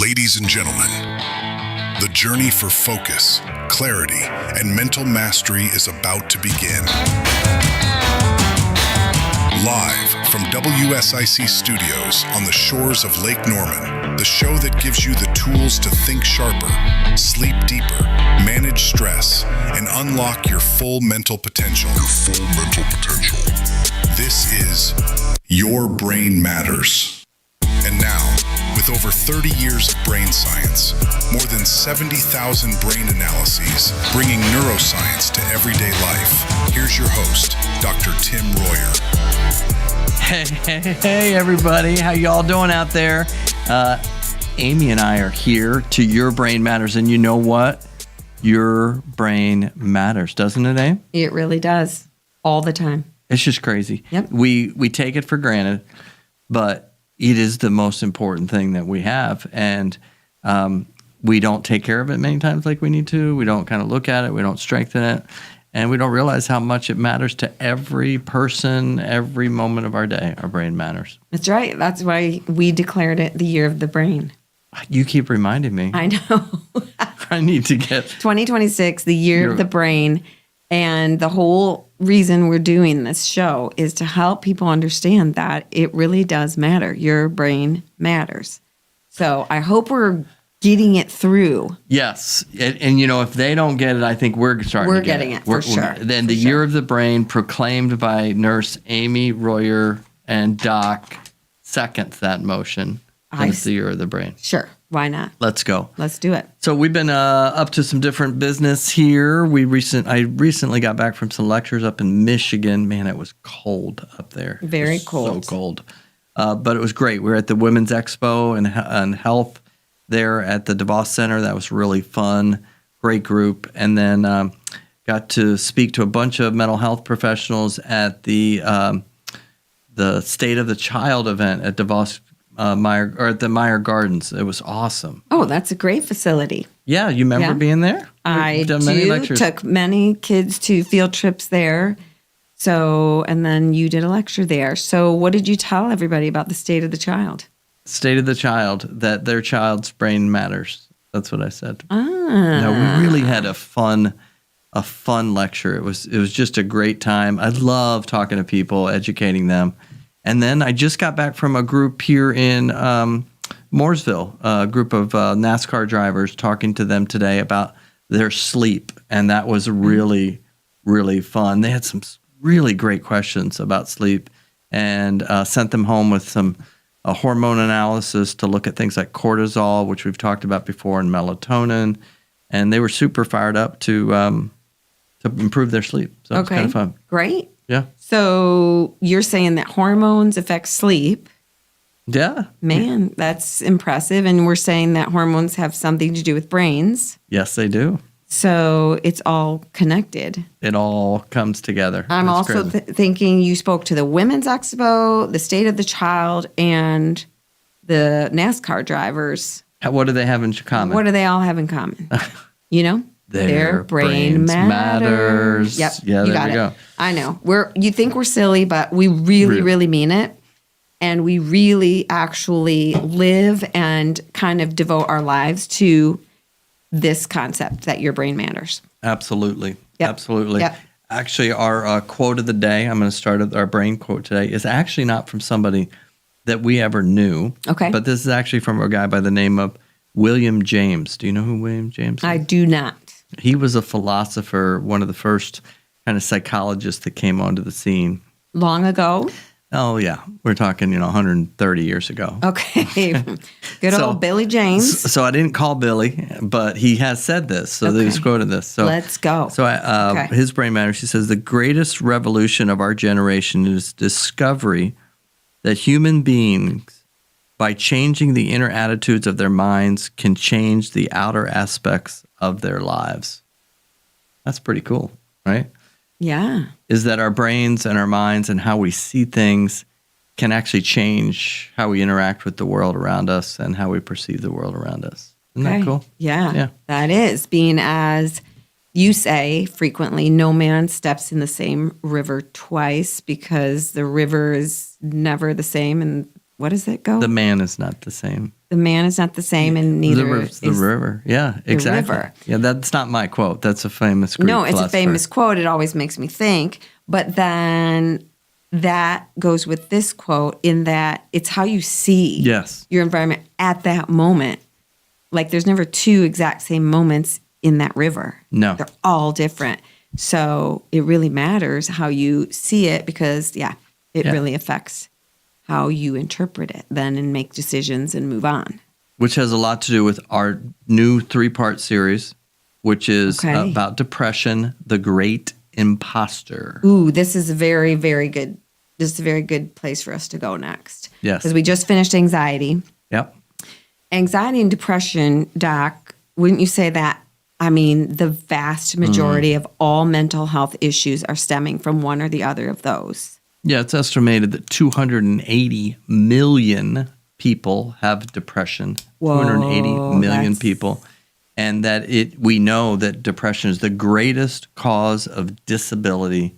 Ladies and gentlemen, the journey for focus, clarity, and mental mastery is about to begin. Live from WSIC Studios on the shores of Lake Norman, the show that gives you the tools to think sharper, sleep deeper, manage stress, and unlock your full mental potential. This is Your Brain Matters. And now, with over 30 years of brain science, more than 70,000 brain analyses, bringing neuroscience to everyday life, here's your host, Dr. Tim Royer. Hey, everybody. How y'all doing out there? Amy and I are here to Your Brain Matters. And you know what? Your brain matters, doesn't it, Amy? It really does. All the time. It's just crazy. Yep. We take it for granted, but it is the most important thing that we have. And we don't take care of it many times like we need to. We don't kind of look at it. We don't strengthen it. And we don't realize how much it matters to every person, every moment of our day. Our brain matters. That's right. That's why we declared it the year of the brain. You keep reminding me. I know. I need to get 2026, the year of the brain. And the whole reason we're doing this show is to help people understand that it really does matter. Your brain matters. So I hope we're getting it through. Yes. And you know, if they don't get it, I think we're starting to get it. We're getting it, for sure. Then the year of the brain proclaimed by Nurse Amy, Royer, and Doc seconds that motion. It's the year of the brain. Sure. Why not? Let's go. Let's do it. So we've been up to some different business here. I recently got back from some lectures up in Michigan. Man, it was cold up there. Very cold. So cold. But it was great. We were at the Women's Expo and Health there at the DeVos Center. That was really fun. Great group. And then got to speak to a bunch of mental health professionals at the State of the Child event at DeVos at the Meyer Gardens. It was awesome. Oh, that's a great facility. Yeah, you remember being there? I do. Took many kids to field trips there. So, and then you did a lecture there. So what did you tell everybody about the state of the child? State of the child, that their child's brain matters. That's what I said. No, we really had a fun lecture. It was just a great time. I love talking to people, educating them. And then I just got back from a group here in Mooresville, a group of NASCAR drivers, talking to them today about their sleep. And that was really, really fun. They had some really great questions about sleep and sent them home with some hormone analysis to look at things like cortisol, which we've talked about before, and melatonin. And they were super fired up to improve their sleep. So it's kind of fun. Great. Yeah. So you're saying that hormones affect sleep. Yeah. Man, that's impressive. And we're saying that hormones have something to do with brains. Yes, they do. So it's all connected. It all comes together. I'm also thinking you spoke to the Women's Expo, the State of the Child, and the NASCAR drivers. What do they have in common? What do they all have in common? You know? Their brain matters. Yep. Yeah, you there we go. I know. You think we're silly, but we really mean it. And we really actually live and kind of devote our lives to this concept that your brain matters. Absolutely. Yep. Absolutely. Yep. Actually, our quote of the day, I'm going to start our brain quote today, is actually not from somebody that we ever knew. Okay. But this is actually from a guy by the name of William James. Do you know who William James is? I do not. He was a philosopher, one of the first kind of psychologists that came onto the scene. Long ago? Oh, yeah. We're talking, 130 years ago. Okay. Good old Billy James. So I didn't call Billy, but he has said this. So he's quoted this. So let's go. So his brain matters. He says, the greatest revolution of our generation is discovery that human beings, by changing the inner attitudes of their minds, can change the outer aspects of their lives. That's pretty cool, right? Yeah. Is that our brains and our minds and how we see things can actually change how we interact with the world around us and how we perceive the world around us. Isn't that cool? Yeah. That is. Being, as you say frequently, no man steps in the same river twice, because the river is never the same and what does it go? The man is not the same. The man is not the same, and neither is the river. Yeah, exactly. river. Yeah, that's not my quote. That's a famous Greek No, it's philosopher. a famous quote. It always makes me think. But then that goes with this quote in that it's how you see Yes. your environment at that moment. Like there's never two exact same moments in that river. No. They're all different. So it really matters how you see it because, it really affects how you interpret it then and make decisions and move on. Which has a lot to do with our new 3-part series, which is about depression, the great imposter. Ooh, this is a very, very good. This is a very good place for us to go next. Yes. Because we just finished anxiety. Yep. Anxiety and depression, Doc, wouldn't you say that? I mean, the vast majority of all mental health issues are stemming from one or the other of those. Yeah, it's estimated that 280 million people have depression. Whoa, 280 million that's... people. And that we know that depression is the greatest cause of disability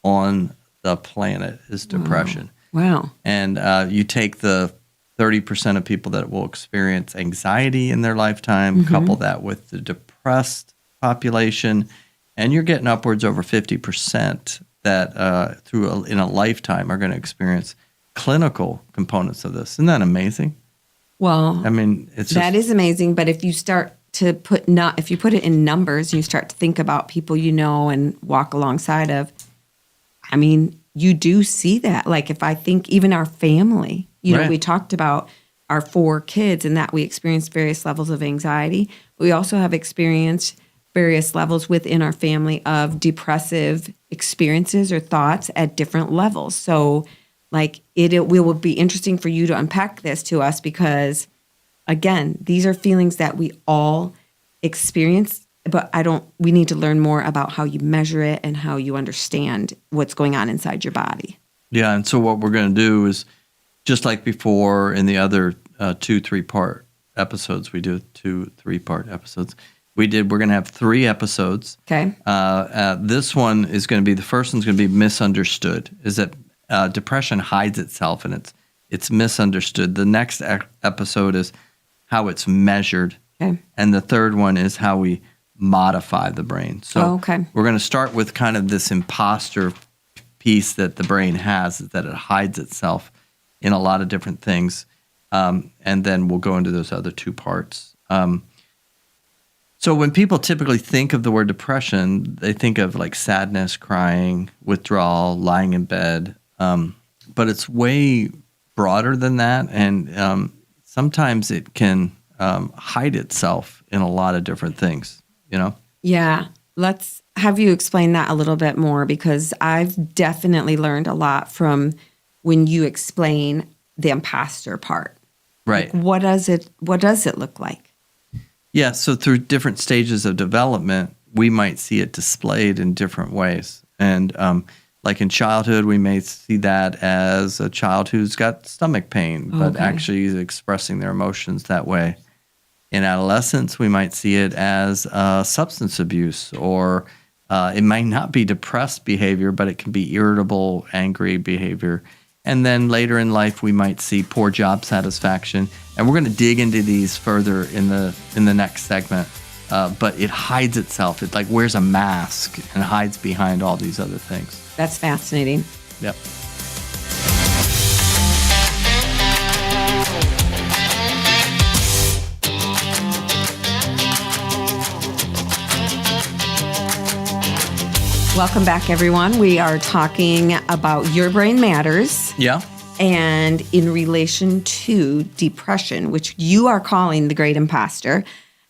on the planet is depression. Wow. And you take the 30% of people that will experience anxiety in their lifetime, couple that with the depressed population, and you're getting upwards over 50% that in a lifetime are going to experience clinical components of this. Isn't that amazing? Well, I mean, that is amazing. But if you start to if you put it in numbers and you start to think about people you know and walk alongside of, I mean, you do see that. Like if I think even our family, you know, we talked about our 4 kids and that we experienced various levels of anxiety. But we also have experienced various levels within our family of depressive experiences or thoughts at different levels. So like it will be interesting for you to unpack this to us because again, these are feelings that we all experience, but we need to learn more about how you measure it and how you understand what's going on inside your body. Yeah. And so what we're going to do is just like before in the other 2 3-part episodes, we do 2 3-part episodes. We're going to have 3 episodes. Okay. This one is going to be, the first one's going to be misunderstood, is that depression hides itself and it's misunderstood. The next episode is how it's measured. Okay. And the third one is how we modify the brain. So we're going to start with kind of this imposter piece that the brain has, is that it hides itself in a lot of different things. And then we'll go into those other 2 parts. So when people typically think of the word depression, they think of like sadness, crying, withdrawal, lying in bed. But it's way broader than that. And sometimes it can hide itself in a lot of different things, you know? Yeah. Let's have you explain that a little bit more because I've definitely learned a lot from when you explain the imposter part. Right. Like what does it look like? Yeah, so through different stages of development, we might see it displayed in different ways. And like in childhood, we may see that as a child who's got stomach pain, but actually is expressing their emotions that way. In adolescence, we might see it as substance abuse, or it might not be depressed behavior, but it can be irritable, angry behavior. And then later in life, we might see poor job satisfaction. And we're going to dig into these further in the next segment. But it hides itself. It like wears a mask and hides behind all these other things. That's fascinating. Yep. Welcome back, everyone. We are talking about Your Brain Matters. Yeah. And in relation to depression, which you are calling the great imposter.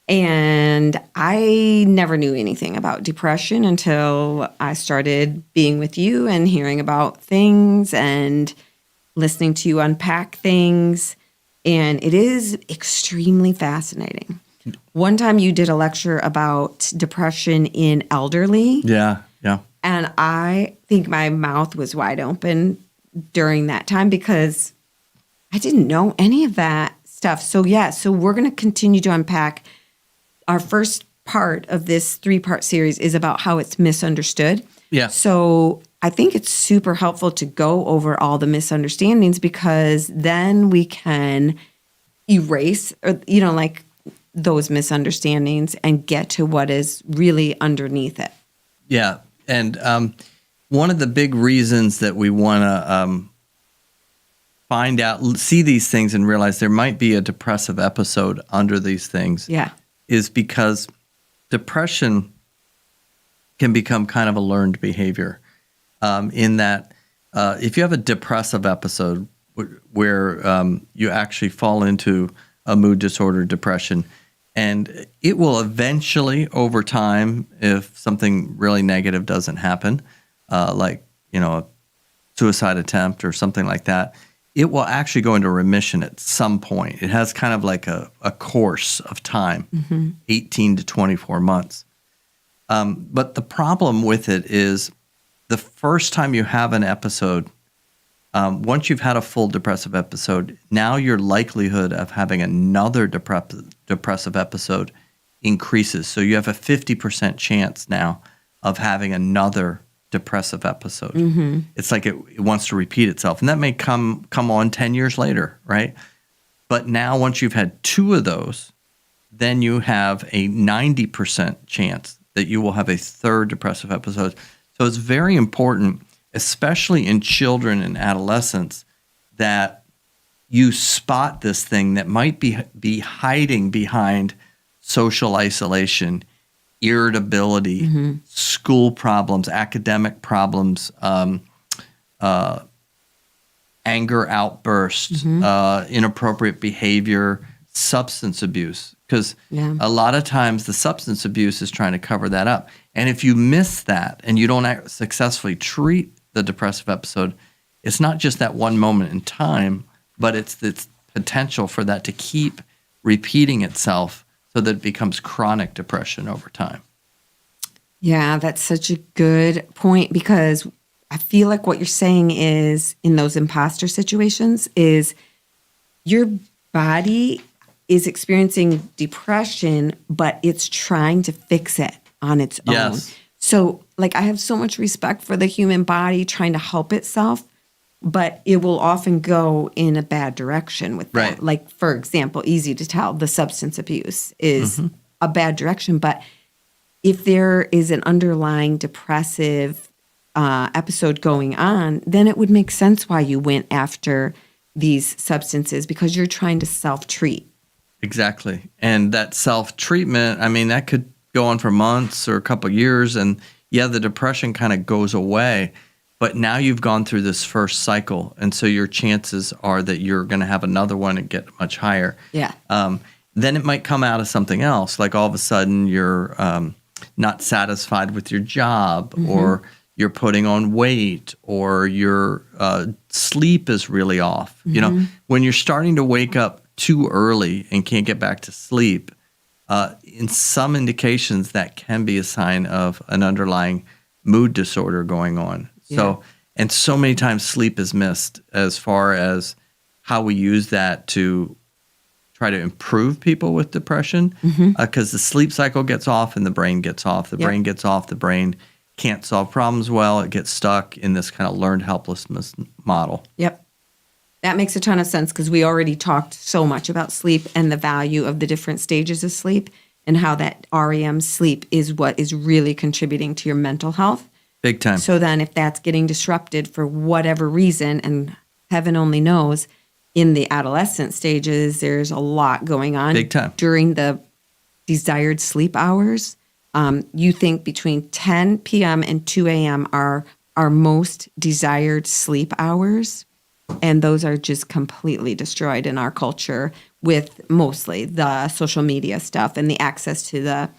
And I never knew anything about depression until I started being with you and hearing about things and listening to you unpack things. And it is extremely fascinating. One time you did a lecture about depression in elderly. Yeah, yeah. And I think my mouth was wide open during that time because I didn't know any of that stuff. So we're going to continue to unpack. Our first part of this 3-part series is about how it's misunderstood. Yeah. So I think it's super helpful to go over all the misunderstandings, because then we can erase, or, like those misunderstandings and get to what is really underneath it. Yeah. And one of the big reasons that we want to find out, see these things and realize there might be a depressive episode under these things is because depression can become kind of a learned behavior, in that if you have a depressive episode where you actually fall into a mood disorder, depression, and it will eventually, over time, if something really negative doesn't happen, like, a suicide attempt or something like that, it will actually go into remission at some point. It has kind of like a course of time, 18 to 24 months. But the problem with it is the first time you have an episode, once you've had a full depressive episode, now your likelihood of having another depressive episode increases. So you have a 50% chance now of having another depressive episode. It's like it wants to repeat itself. And that may come on 10 years later, right? But now once you've had 2 of those, then you have a 90% chance that you will have a third depressive episode. So it's very important, especially in children and adolescents, that you spot this thing that might be hiding behind social isolation, irritability, school problems, academic problems, anger outbursts, inappropriate behavior, substance abuse. Because a lot of times the substance abuse is trying to cover that up. And if you miss that and you don't successfully treat the depressive episode, it's not just that one moment in time, but it's the potential for that to keep repeating itself so that it becomes chronic depression over time. Yeah, that's such a good point, because I feel like what you're saying is, in those imposter situations, is your body is experiencing depression, but it's trying to fix it on its own. Yes. So, like, I have so much respect for the human body trying to help itself, but it will often go in a bad direction with that. Right. Like, for example, easy to tell, the substance abuse is a bad direction. But if there is an underlying depressive episode going on, then it would make sense why you went after these substances, because you're trying to self-treat. Exactly. And that self-treatment, I mean, that could go on for months or a couple of years. And the depression kind of goes away. But now you've gone through this first cycle. And so your chances are that you're going to have another one and get much higher. Yeah. Then it might come out of something else. Like all of a sudden you're not satisfied with your job, or you're putting on weight, or your sleep is really off. When you're starting to wake up too early and can't get back to sleep, in some indications that can be a sign of an underlying mood disorder going on. So, and so many times sleep is missed as far as how we use that to try to improve people with depression, because the sleep cycle gets off and the brain gets off. The brain gets off, the brain can't solve problems well. It gets stuck in this kind of learned helplessness model. Yep. That makes a ton of sense, because we already talked so much about sleep and the value of the different stages of sleep, and how that REM sleep is what is really contributing to your mental health. Big time. So then if that's getting disrupted for whatever reason, and heaven only knows, in the adolescent stages, there's a lot going on. Big time. During the desired sleep hours, you think between 10 p.m. and 2 a.m. are our most desired sleep hours. And those are just completely destroyed in our culture with mostly the social media stuff and the access to the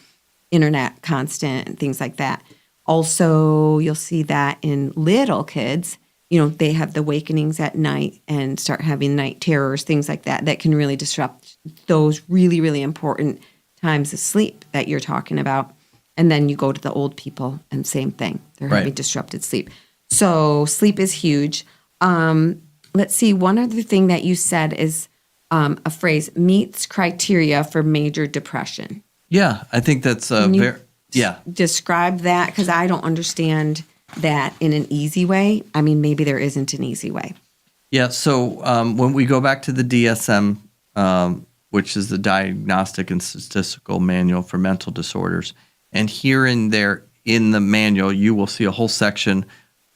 internet constant and things like that. Also, you'll see that in little kids, they have the awakenings at night and start having night terrors, things like that, that can really disrupt those really, really important times of sleep that you're talking about. And then you go to the old people and same thing. They're having disrupted sleep. So sleep is huge. Let's see. One other thing that you said is a phrase, meets criteria for major depression. Yeah, I think that's very, describe that, because I don't understand that in an easy way. I mean, maybe there isn't an easy way. Yeah. So when we go back to the DSM, which is the Diagnostic and Statistical Manual for Mental Disorders, and here and there in the manual, you will see a whole section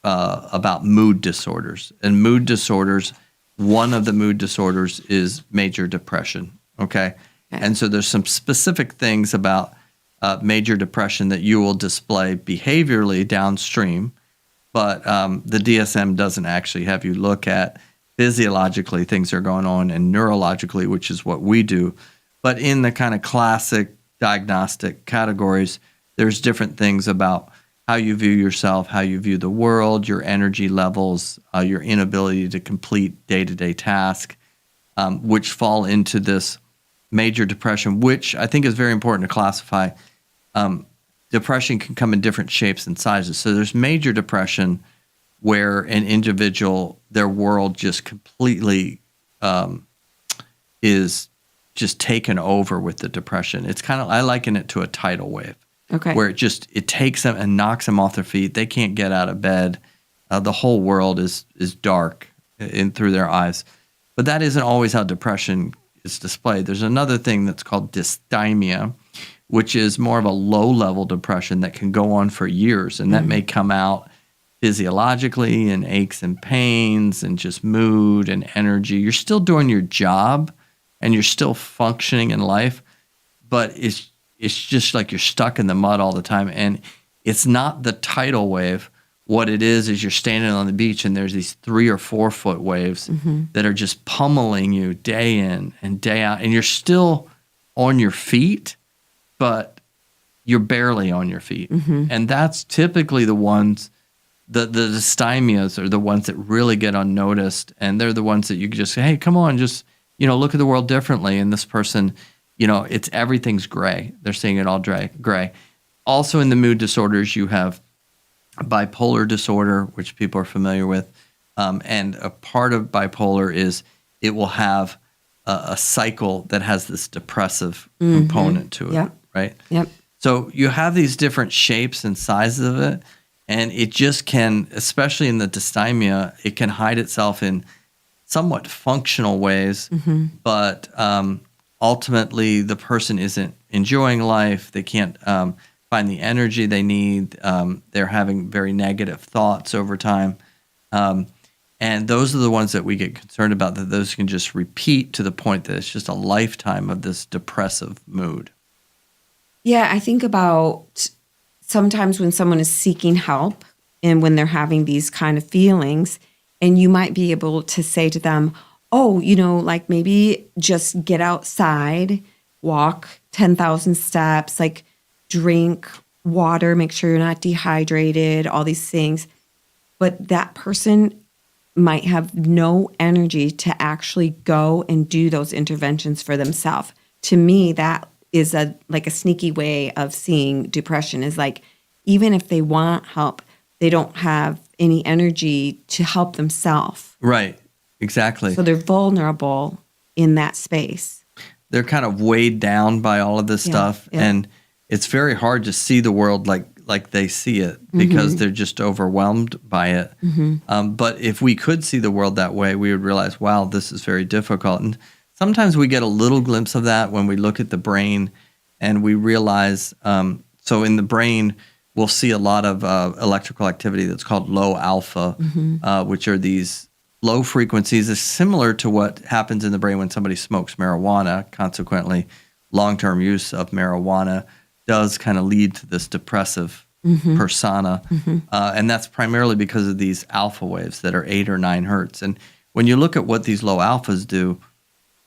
about mood disorders. And mood disorders, one of the mood disorders is major depression. Okay. And so there's some specific things about major depression that you will display behaviorally downstream, but the DSM doesn't actually have you look at physiologically things are going on and neurologically, which is what we do. But in the kind of classic diagnostic categories, there's different things about how you view yourself, how you view the world, your energy levels, your inability to complete day-to-day tasks, which fall into this major depression, which I think is very important to classify. Depression can come in different shapes and sizes. So there's major depression where an individual, their world just completely is just taken over with the depression. It's kind of, I liken it to a tidal wave. Okay. Where it takes them and knocks them off their feet. They can't get out of bed. The whole world is dark in through their eyes. But that isn't always how depression is displayed. There's another thing that's called dysthymia, which is more of a low-level depression that can go on for years, and that may come out physiologically in aches and pains and just mood and energy. You're still doing your job, and you're still functioning in life, but it's just like you're stuck in the mud all the time. And it's not the tidal wave. What it is you're standing on the beach and there's these 3 or 4 foot waves that are just pummeling you day in and day out. And you're still on your feet, but you're barely on your feet. And that's typically the ones, the dysthymia are the ones that really get unnoticed. And they're the ones that you just say, hey, come on, just, look at the world differently. And this person, it's everything's gray. They're seeing it all gray. Also in the mood disorders, you have bipolar disorder, which people are familiar with. And a part of bipolar is it will have a cycle that has this depressive component to it, right? Yep. So you have these different shapes and sizes of it, and it just can, especially in the dysthymia, it can hide itself in somewhat functional ways, but ultimately, the person isn't enjoying life. They can't find the energy they need. They're having very negative thoughts over time. And those are the ones that we get concerned about, that those can just repeat to the point that it's just a lifetime of this depressive mood. Yeah, I think about sometimes when someone is seeking help and when they're having these kind of feelings, and you might be able to say to them, oh, like maybe just get outside, walk 10,000 steps, like drink water, make sure you're not dehydrated, all these things. But that person might have no energy to actually go and do those interventions for themselves. To me, that is a sneaky way of seeing depression, is like, even if they want help, they don't have any energy to help themselves. Right. Exactly. So they're vulnerable in that space. They're kind of weighed down by all of this stuff. Yeah. And it's very hard to see the world like they see it because they're just overwhelmed by it. But if we could see the world that way, we would realize, wow, this is very difficult. And sometimes we get a little glimpse of that when we look at the brain and we realize, so in the brain, we'll see a lot of electrical activity that's called low alpha, which are these low frequencies. Is similar to what happens in the brain when somebody smokes marijuana. Consequently, long-term use of marijuana does kind of lead to this depressive persona. And that's primarily because of these alpha waves that are 8 or 9 hertz. And when you look at what these low alphas do,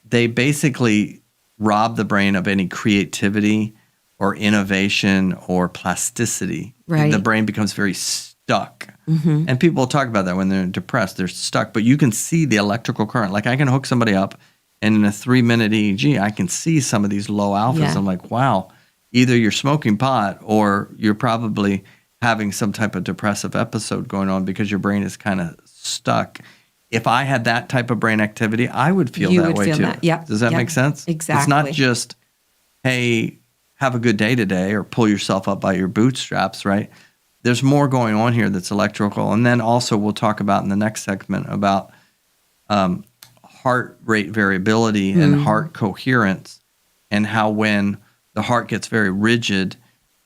they basically rob the brain of any creativity or innovation or plasticity. Right. The brain becomes very stuck. And people talk about that when they're depressed, they're stuck. But you can see the electrical current. Like I can hook somebody up, and in a 3-minute EEG, I can see some of these low alphas. Yeah. I'm like, wow, either you're smoking pot or you're probably having some type of depressive episode going on because your brain is kind of stuck. If I had that type of brain activity, I would feel that way too. Yep. Does that make sense? Exactly. It's not just, hey, have a good day today or pull yourself up by your bootstraps, right? there's more going on here that's electrical. And then also we'll talk about in the next segment about heart rate variability and heart coherence, and how when the heart gets very rigid,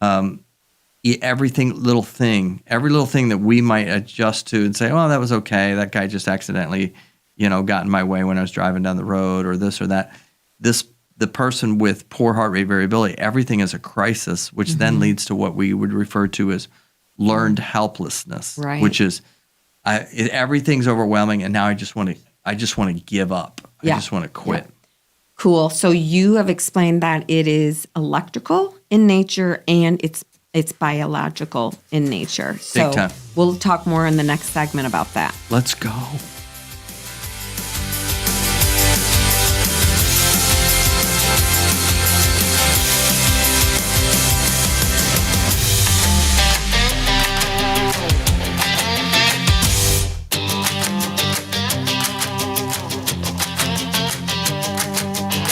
every little thing that we might adjust to and say, oh, that was okay. That guy just accidentally, got in my way when I was driving down the road, or this or that. The person with poor heart rate variability, everything is a crisis, which then leads to what we would refer to as learned helplessness, right. which is everything's overwhelming, and now I just want to give up. I just want to quit. Yeah. Cool. So you have explained that it is electrical in nature and it's biological in nature. So Big time. We'll talk more in the next segment about that. Let's go.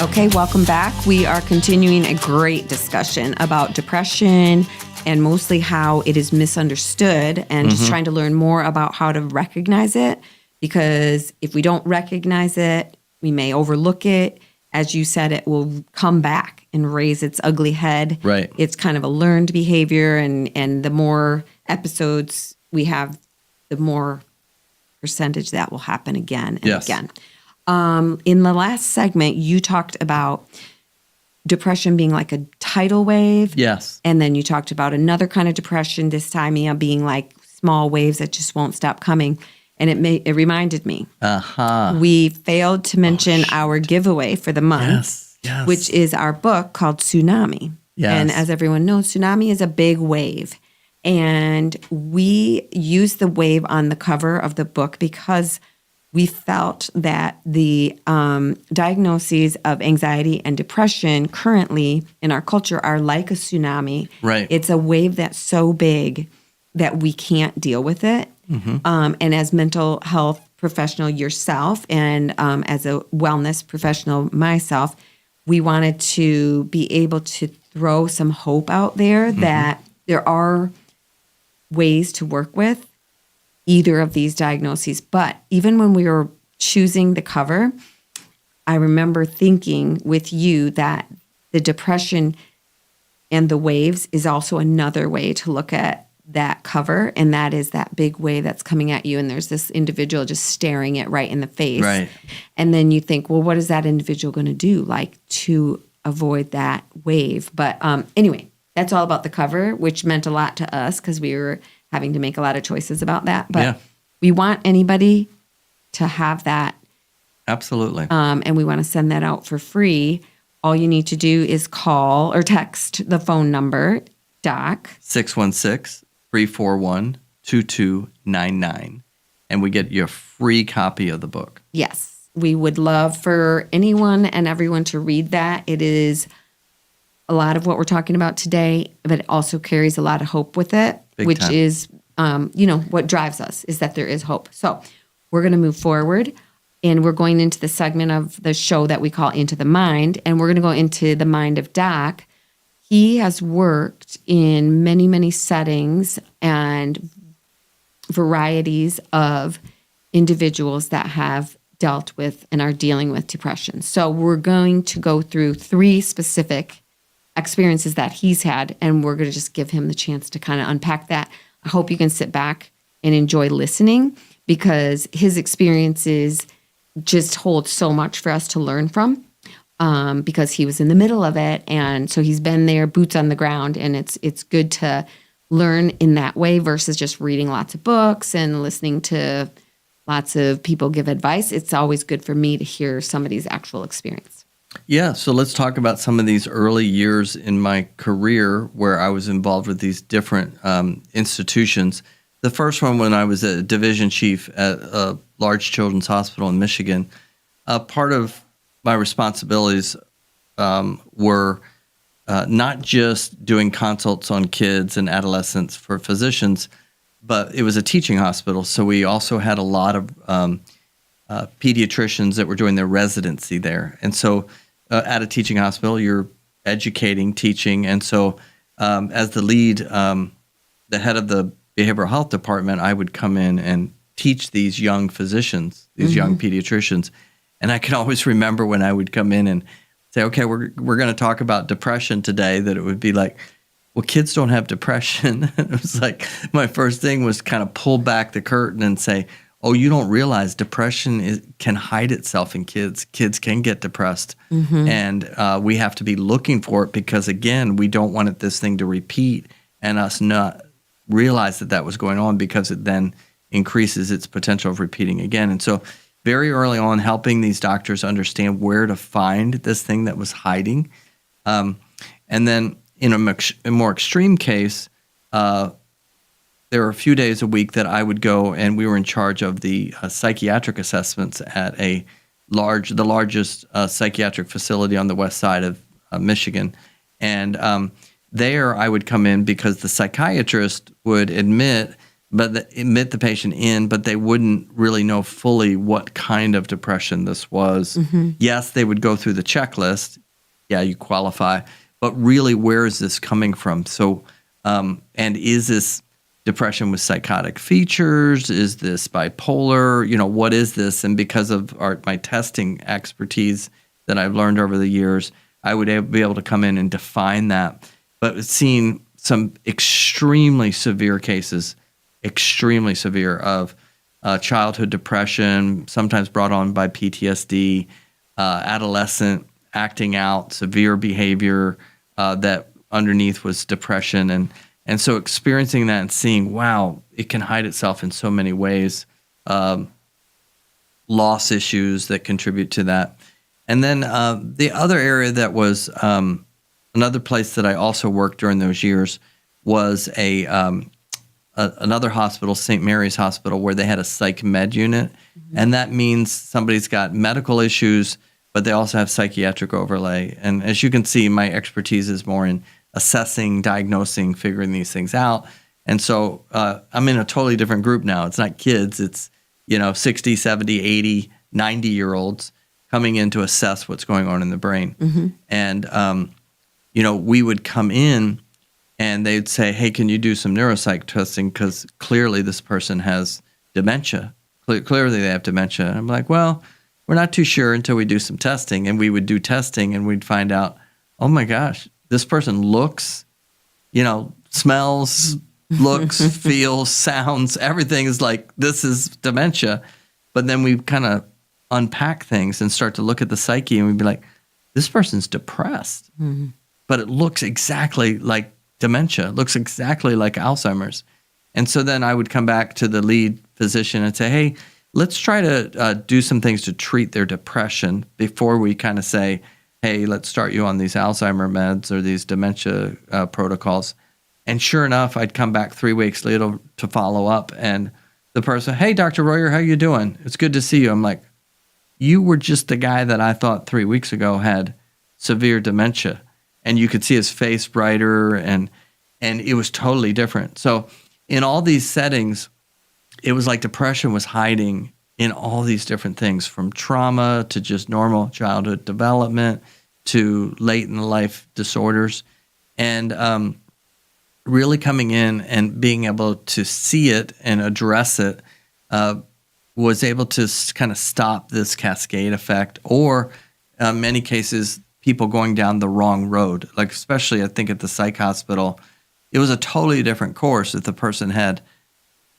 Okay, welcome back. We are continuing a great discussion about depression and mostly how it is misunderstood, and just trying to learn more about how to recognize it, because if we don't recognize it, we may overlook it. As you said, it will come back and raise its ugly head. Right. It's kind of a learned behavior, and the more episodes we have, the more percentage that will happen again and again. In the last segment, you talked about depression being like a tidal wave. Yes. And then you talked about another kind of depression, dysthymia, being like small waves that just won't stop coming. And it reminded me. We failed to mention our giveaway for the month, which is our book called Tsunami. Yes. And as everyone knows, tsunami is a big wave. And we used the wave on the cover of the book because we felt that the diagnoses of anxiety and depression currently in our culture are like a tsunami. Right. It's a wave that's so big that we can't deal with it. And as mental health professional yourself, and as a wellness professional myself, we wanted to be able to throw some hope out there that there are ways to work with either of these diagnoses. But even when we were choosing the cover, I remember thinking with you that the depression and the waves is also another way to look at that cover. And that is that big wave that's coming at you. And there's this individual just staring it right in the face. Right. And then you think, well, what is that individual going to do to avoid that wave? But anyway, that's all about the cover, which meant a lot to us because we were having to make a lot of choices about that. But we want anybody to have that. Absolutely. And we want to send that out for free. All you need to do is call or text the phone number, Doc. 616-341-2299. And we get you a free copy of the book. Yes. We would love for anyone and everyone to read that. It is a lot of what we're talking about today, but it also carries a lot of hope with it, which is, what drives us is that there is hope. So we're going to move forward, and we're going into the segment of the show that we call Into the Mind, and we're going to go into the mind of Doc. He has worked in many, many settings and varieties of individuals that have dealt with and are dealing with depression. So we're going to go through 3 specific experiences that he's had, and we're going to just give him the chance to kind of unpack that. I hope you can sit back and enjoy listening, because his experiences just hold so much for us to learn from, because he was in the middle of it, and so he's been there, boots on the ground, and it's good to learn in that way versus just reading lots of books and listening to lots of people give advice. It's always good for me to hear somebody's actual experience. Yeah, so let's talk about some of these early years in my career where I was involved with these different institutions. The first one, when I was a division chief at a large children's hospital in Michigan, part of my responsibilities were not just doing consults on kids and adolescents for physicians, but it was a teaching hospital. So we also had a lot of pediatricians that were doing their residency there. And so at a teaching hospital, you're educating, teaching. And so as the lead the head of the behavioral health department, I would come in and teach these young physicians, these young pediatricians. And I can always remember when I would come in and say, okay, we're going to talk about depression today, that it would be like, well, kids don't have depression. It was like my first thing was kind of pull back the curtain and say, oh, you don't realize depression can hide itself in kids. Kids can get depressed. And we have to be looking for it because, again, we don't want this thing to repeat and us not realize that was going on, because it then increases its potential of repeating again. And so very early on, helping these doctors understand where to find this thing that was hiding. And then in a more extreme case, there were a few days a week that I would go, and we were in charge of the psychiatric assessments at the largest psychiatric facility on the west side of Michigan. And there I would come in because the psychiatrist would admit the patient in, but they wouldn't really know fully what kind of depression this was. Yes, they would go through the checklist. Yeah, you qualify. But really, where is this coming from? So, and is this depression with psychotic features? Is this bipolar? What is this? And because of my testing expertise that I've learned over the years, I would be able to come in and define that. But seeing some extremely severe cases, extremely severe, of childhood depression, sometimes brought on by PTSD, adolescent acting out, severe behavior that underneath was depression. And so experiencing that and seeing, wow, it can hide itself in so many ways, loss issues that contribute to that. And then the other area that was another place that I also worked during those years was another hospital, St. Mary's Hospital, where they had a psych med unit. And that means somebody's got medical issues, but they also have psychiatric overlay. And as you can see, my expertise is more in assessing, diagnosing, figuring these things out. And so I'm in a totally different group now. It's not kids. It's 60, 70, 80, 90-year-olds coming in to assess what's going on in the brain. And, we would come in and they'd say, hey, can you do some neuropsych testing? Because clearly this person has dementia. Clearly they have dementia. And I'm like, well, we're not too sure until we do some testing. And we would do testing and we'd find out, oh my gosh, this person looks, smells, looks, feels, sounds, everything is like, this is dementia. But then we kind of unpack things and start to look at the psyche and we'd be like, this person's depressed. But it looks exactly like dementia. It looks exactly like Alzheimer's. And so then I would come back to the lead physician and say, hey, let's try to do some things to treat their depression before we kind of say, hey, let's start you on these Alzheimer meds or these dementia protocols. And sure enough, I'd come back 3 weeks later to follow up. And the person, hey, Dr. Royer, how you doing? It's good to see you. I'm like, you were just the guy that I thought 3 weeks ago had severe dementia. And you could see his face brighter, and it was totally different. So in all these settings, it was like depression was hiding in all these different things, from trauma to just normal childhood development to late in life disorders. And really coming in and being able to see it and address it was able to kind of stop this cascade effect, or in many cases, people going down the wrong road. Like especially I think at the psych hospital, it was a totally different course if the person had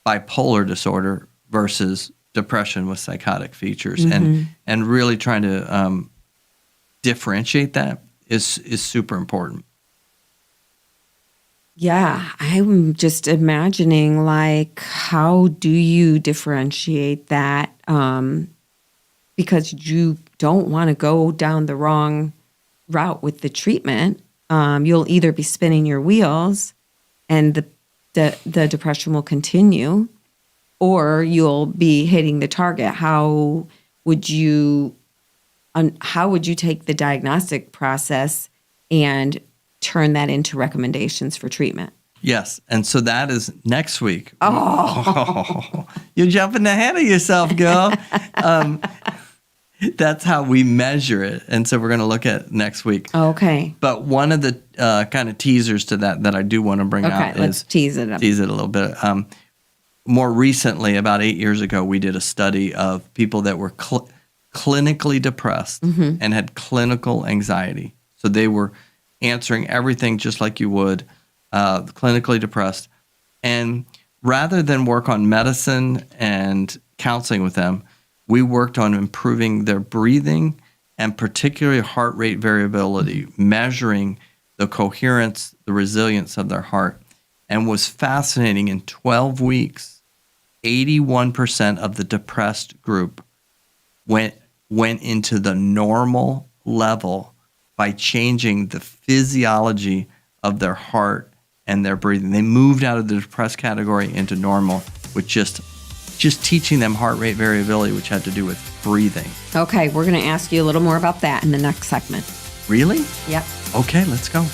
bipolar disorder versus depression with psychotic features. And really trying to differentiate that is super important. Yeah, I'm just imagining, like, how do you differentiate that? Because you don't want to go down the wrong route with the treatment. You'll either be spinning your wheels and the depression will continue, or you'll be hitting the target. How would you take the diagnostic process and turn that into recommendations for treatment? Yes, and so that is next week. Oh. You're jumping ahead of yourself, girl. That's how we measure it. And so we're going to look at next week. Okay. But one of the kind of teasers to that I do want to bring out let's is tease it up. Tease it a little bit. More recently, about 8 years ago, we did a study of people that were clinically depressed and had clinical anxiety. So they were answering everything just like you would, clinically depressed. And rather than work on medicine and counseling with them, we worked on improving their breathing and particularly heart rate variability, measuring the coherence, the resilience of their heart. And was fascinating, in 12 weeks, 81% of the depressed group went into the normal level by changing the physiology of their heart and their breathing. They moved out of the depressed category into normal with just teaching them heart rate variability, which had to do with breathing. Okay, we're going to ask you a little more about that in the next segment. Really? Yep. Okay, let's go.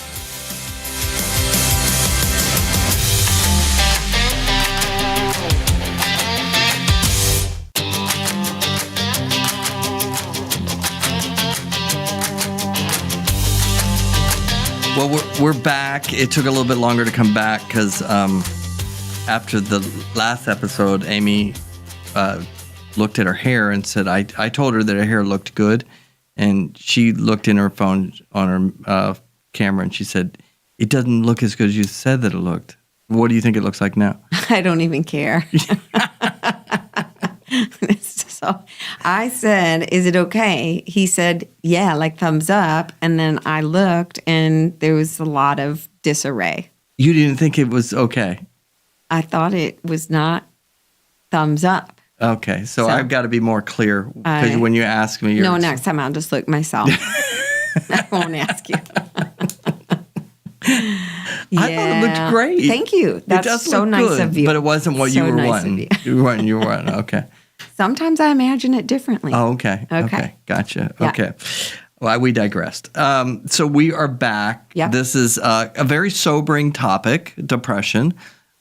Well, we're back. It took a little bit longer to come back because after the last episode, Amy looked at her hair and said, I told her that her hair looked good. And she looked in her phone on her camera and she said, it doesn't look as good as you said that it looked. What do you think it looks like now? I don't even care. So I said, is it okay? He said, yeah, like thumbs up. And then I looked and there was a lot of disarray. You didn't think it was okay? I thought it was not thumbs up. Okay, so I've got to be more clear because when you ask me... No, next time I'll just look myself. I won't ask you. Yeah. I thought it looked great. Thank you. That's so nice good, of you. But it wasn't what you were wanting. You were wanting. Okay. Sometimes I imagine it differently. Oh, okay. Okay. Gotcha. Yeah. Okay. Well, we digressed. So we are back. Yep. This is a very sobering topic, depression,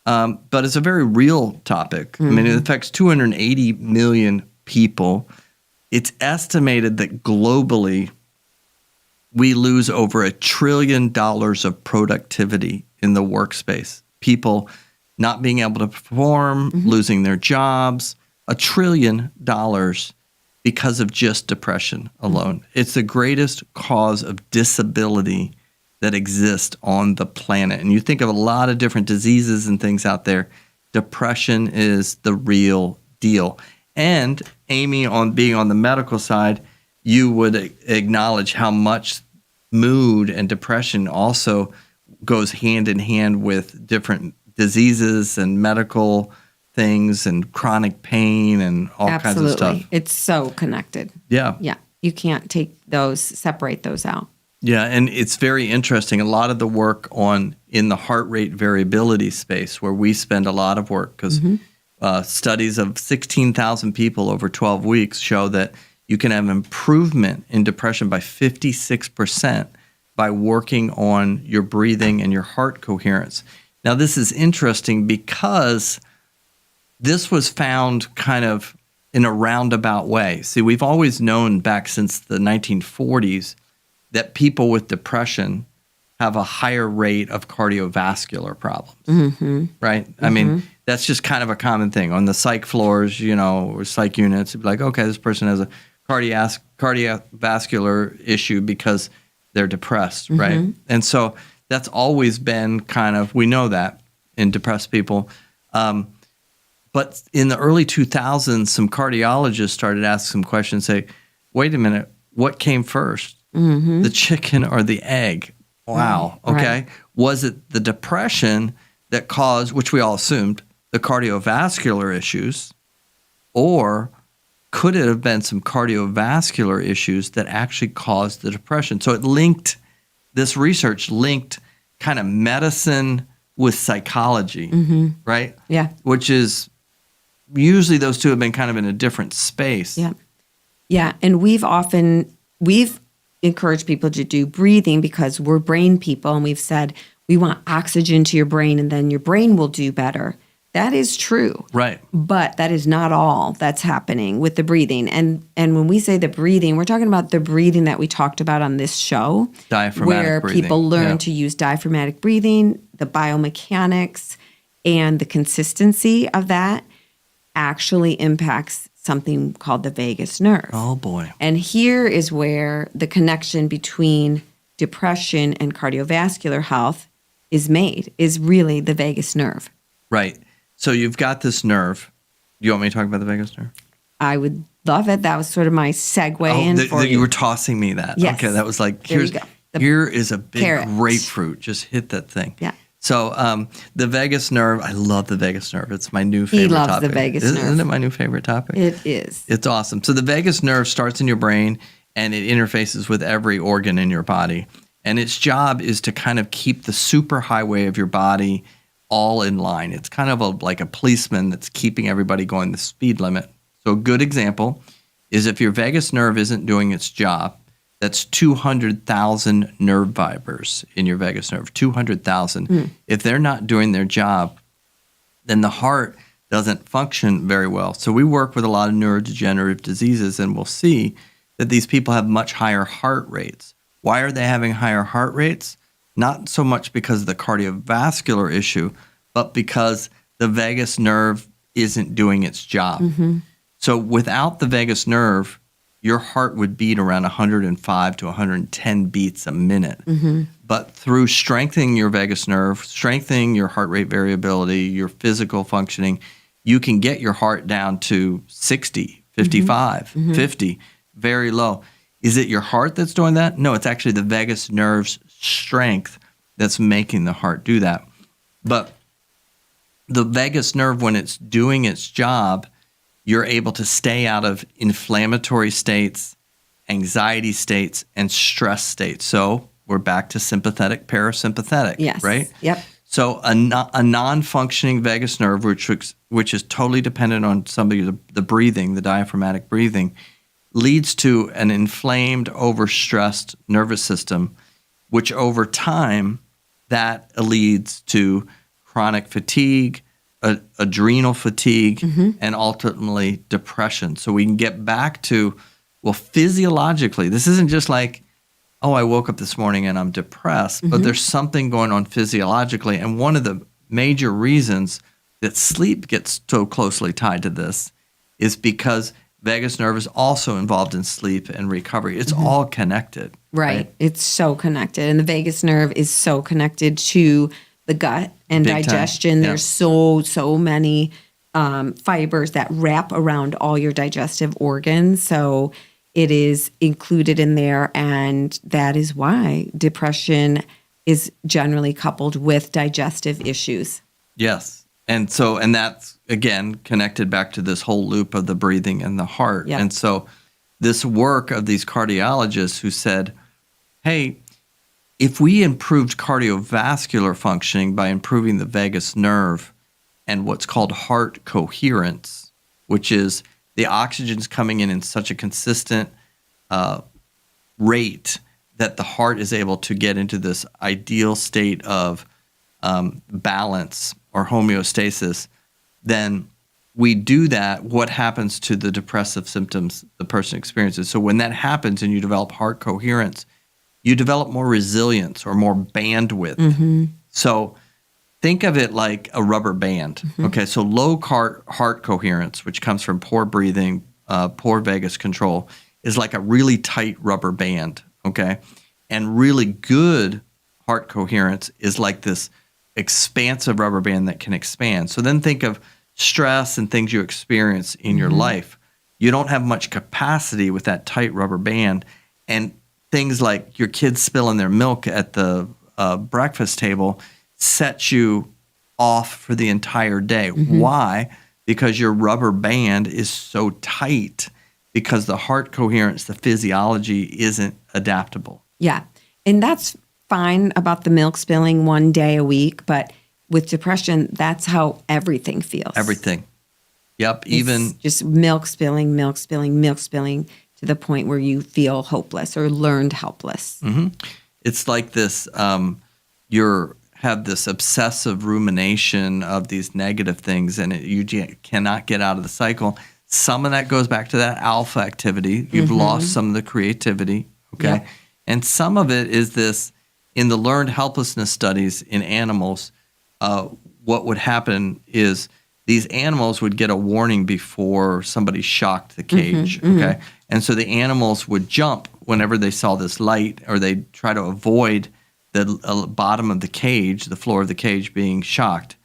but it's a very real topic. I mean, it affects 280 million people. It's estimated that globally we lose over $1 trillion of productivity in the workspace. People not being able to perform, losing their jobs, $1 trillion because of just depression alone. It's the greatest cause of disability that exists on the planet. And you think of a lot of different diseases and things out there. Depression is the real deal. And Amy, on being on the medical side, you would acknowledge how much mood and depression also goes hand in hand with different diseases and medical things and chronic pain and all kinds of stuff. It's so connected. Yeah. Yeah. You can't separate those out. Yeah, and it's very interesting. A lot of the work in the heart rate variability space, where we spend a lot of work, because studies of 16,000 people over 12 weeks show that you can have improvement in depression by 56% by working on your breathing and your heart coherence. Now, this is interesting because this was found kind of in a roundabout way. See, we've always known back since the 1940s that people with depression have a higher rate of cardiovascular problems, right? I mean, that's just kind of a common thing. On the psych floors, or psych units, it'd be like, okay, this person has a cardiovascular issue because they're depressed, right? And so that's always been kind of, we know that in depressed people. But in the early 2000s, some cardiologists started asking some questions, say, wait a minute, what came first? The chicken or the egg? Wow. Right. Okay. Right. Was it the depression that caused, which we all assumed, the cardiovascular issues, or could it have been some cardiovascular issues that actually caused the depression? So this research linked kind of medicine with psychology, right? Yeah. Which is, usually those two have been kind of in a different space. Yeah. Yeah. And we've encouraged people to do breathing because we're brain people, and we've said we want oxygen to your brain and then your brain will do better. That is true. Right. But that is not all that's happening with the breathing. And when we say the breathing, we're talking about the breathing that we talked about on this show. Diaphragmatic where breathing. People learn to use diaphragmatic breathing, the biomechanics, and the consistency of that actually impacts something called the vagus nerve. Oh, boy. And here is where the connection between depression and cardiovascular health is really the vagus nerve. Right. So you've got this nerve. You want me to talk about the vagus nerve? I would love it. That was sort of my segue in for you were tossing me that. Yes. Okay, that was like, There you go. here is a big carrot. grapefruit. Just hit that thing. Yeah. So the vagus nerve, I love the vagus nerve. It's my new favorite loves topic. the vagus nerve. Isn't it my new favorite topic? It is. It's awesome. So the vagus nerve starts in your brain and it interfaces with every organ in your body. And its job is to kind of keep the superhighway of your body all in line. It's kind of like a policeman that's keeping everybody going the speed limit. So a good example is if your vagus nerve isn't doing its job, that's 200,000 nerve fibers in your vagus nerve, 200,000. If they're not doing their job, then the heart doesn't function very well. So we work with a lot of neurodegenerative diseases, and we'll see that these people have much higher heart rates. Why are they having higher heart rates? Not so much because of the cardiovascular issue, but because the vagus nerve isn't doing its job. So without the vagus nerve, your heart would beat around 105 to 110 beats a minute. But through strengthening your vagus nerve, strengthening your heart rate variability, your physical functioning, you can get your heart down to 60, 55, 50, very low. Is it your heart that's doing that? No, it's actually the vagus nerve's strength that's making the heart do that. But the vagus nerve, when it's doing its job, you're able to stay out of inflammatory states, anxiety states, and stress states. So we're back to sympathetic, parasympathetic, Yes. right? Yep. So a non-functioning vagus nerve, which is totally dependent on the breathing, the diaphragmatic breathing, leads to an inflamed, overstressed nervous system, which over time, that leads to chronic fatigue, adrenal fatigue, and ultimately depression. So we can get back to, well, physiologically, this isn't just like, oh, I woke up this morning and I'm depressed, but there's something going on physiologically. And one of the major reasons that sleep gets so closely tied to this is because vagus nerve is also involved in sleep and recovery. It's all connected. Right. It's so connected. And the vagus nerve is so connected to the gut and Big time. digestion. Yeah. There's so many fibers that wrap around all your digestive organs. So it is included in there. And that is why depression is generally coupled with digestive issues. Yes. And that's, again, connected back to this whole loop of the breathing and the heart. Yep. And so this work of these cardiologists who said, hey, if we improved cardiovascular functioning by improving the vagus nerve and what's called heart coherence, which is the oxygen's coming in such a consistent rate that the heart is able to get into this ideal state of balance or homeostasis, then we do that, what happens to the depressive symptoms the person experiences? So when that happens and you develop heart coherence, you develop more resilience or more bandwidth. So think of it like a rubber band. Okay, so low heart coherence, which comes from poor breathing, poor vagus control, is like a really tight rubber band, okay? And really good heart coherence is like this expansive rubber band that can expand. So then think of stress and things you experience in your life. You don't have much capacity with that tight rubber band. And things like your kids spilling their milk at the breakfast table set you off for the entire day. Why? Because your rubber band is so tight because the heart coherence, the physiology isn't adaptable. Yeah. And that's fine about the milk spilling one day a week, but with depression, that's how everything feels. Everything. Yep. It's Even just milk spilling to the point where you feel hopeless or learned helpless. it's like this, you're have this obsessive rumination of these negative things, and you cannot get out of the cycle. Some of that goes back to that alpha activity. You've lost some of the creativity, okay? Yep. And some of it is this, in the learned helplessness studies in animals, what would happen is these animals would get a warning before somebody shocked the cage, okay? And so the animals would jump whenever they saw this light, or they'd try to avoid the bottom of the cage, the floor of the cage being shocked.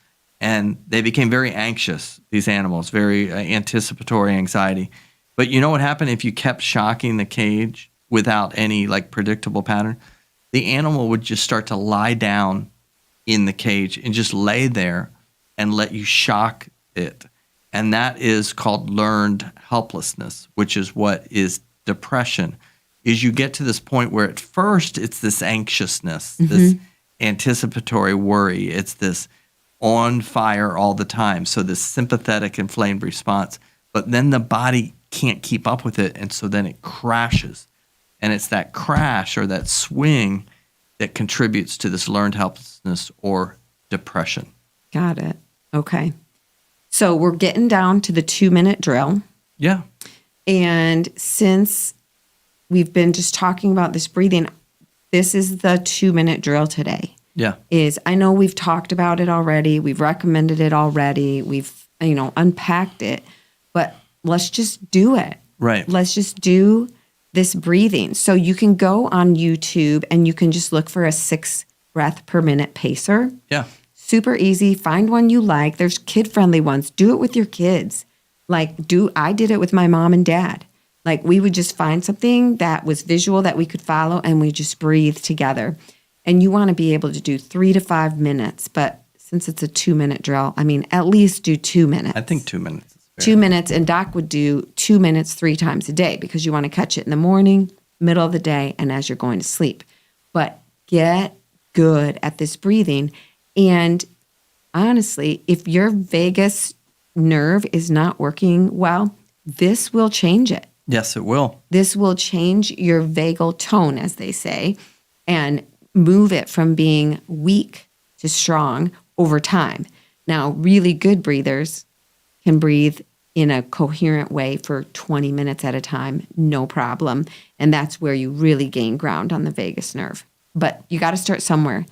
And they became very anxious, these animals, very anticipatory anxiety. But you know what happened if you kept shocking the cage without any like predictable pattern? The animal would just start to lie down in the cage and just lay there and let you shock it. And that is called learned helplessness, which is what is depression. Is you get to this point where at first it's this anxiousness, this anticipatory worry. It's this on fire all the time. So this sympathetic inflamed response. But then the body can't keep up with it, and so then it crashes. And it's that crash or that swing that contributes to this learned helplessness or depression. Got it. Okay. So we're getting down to the 2-minute drill. Yeah. And since we've been just talking about this breathing, this is the 2-minute drill today. Yeah. I know we've talked about it already. We've recommended it already. We've, unpacked it. But let's just do it. Right. Let's just do this breathing. So you can go on YouTube and you can just look for a 6 breath per minute pacer. Yeah. Super easy. Find one you like. There's kid-friendly ones. Do it with your kids. I did it with my mom and dad. We would just find something that was visual that we could follow, and we just breathe together. And you want to be able to do 3 to 5 minutes. But since it's a 2-minute drill, at least do 2 minutes. I think 2 minutes is fair. 2 minutes, and Doc would do 2 minutes 3 times a day because you want to catch it in the morning, middle of the day, and as you're going to sleep. But get good at this breathing. And honestly, if your vagus nerve is not working well, this will change it. Yes, it will. This will change your vagal tone, as they say, and move it from being weak to strong over time. Now, really good breathers can breathe in a coherent way for 20 minutes at a time, no problem. And that's where you really gain ground on the vagus nerve. But you got to start somewhere.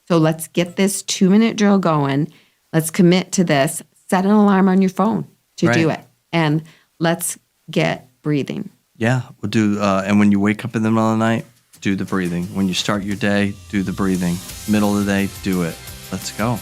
So let's get this 2-minute drill going. Let's commit to this. Set an alarm on your phone to do it. And let's get breathing. Yeah, we'll do. And when you wake up in the middle of the night, do the breathing. When you start your day, do the breathing. Middle of the day, do it. Let's go.